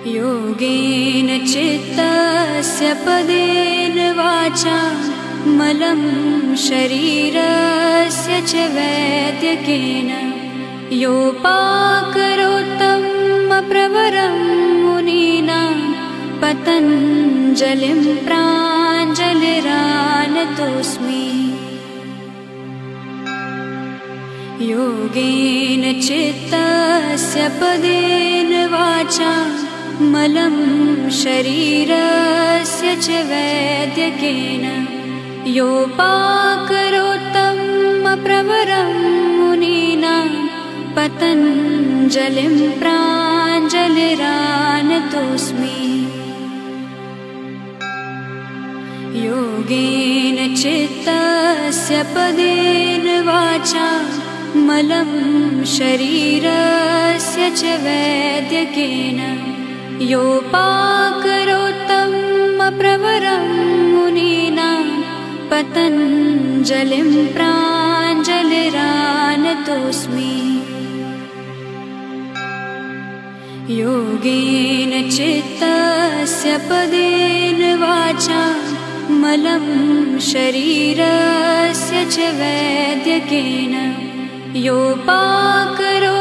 योगेन चित्तस्य पदेन वाचा मलं शरीरस्य च वैद्यकेन योपाकरोत्तम प्रवरं मुनीनां पतञ्जलिं प्राञ्जलिरानतोऽस्मि। योगेन चित्तस्य पदेन वाचा मलं शरीरस्य च वैद्यकेन योपाकरोत्तम प्रवरं मुनीनां पतञ्जलिं प्राञ्जलिरानतोऽस्मि। योगेन चित्तस्य पदेन वाचा मलं शरीरस्य च वैद्यकेन योपाकरोत्तम प्रवरं मुनीनां पतञ्जलिं प्राञ्जलिरानतोऽस्मि। योगेन चित्तस्य पदेन वाचा मलं शरीरस्य च वैद्यकेन योपाकरोत्तम